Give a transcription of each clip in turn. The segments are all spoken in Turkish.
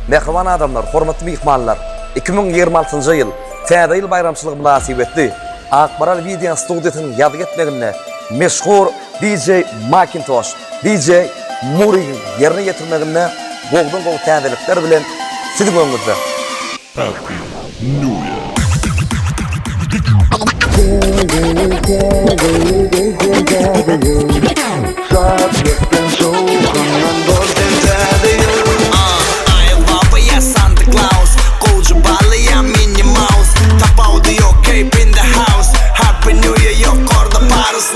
Mehriban adamlar, hormatly mehmanlar. 2026-njy ýyl Taze ýyl bayramçylygy münasibetli Akmaral Wideo studiýasynyň ýady getmegine meşhur DJ Makentosh, DJ Murik ýerine ýetirmegine gowdan gow täzelikler bilen sizi göňüzde. Happy New Year.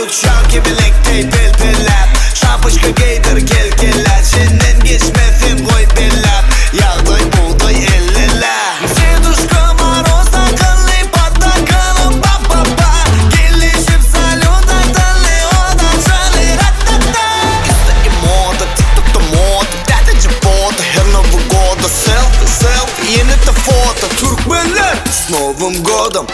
Uçak gibi lektey pelpeler Şapışka geydir kelkeler Senden geçmesin koy beller Yağday buğday elleler Seduşka maroz akıllı patakalım pa pa pa Gelişip saluda talle oda çali ratata İşte moda TikTok'ta moda Dadeci foto her novu goda Selfie selfie yeni de foto Türkmenler S Novым годом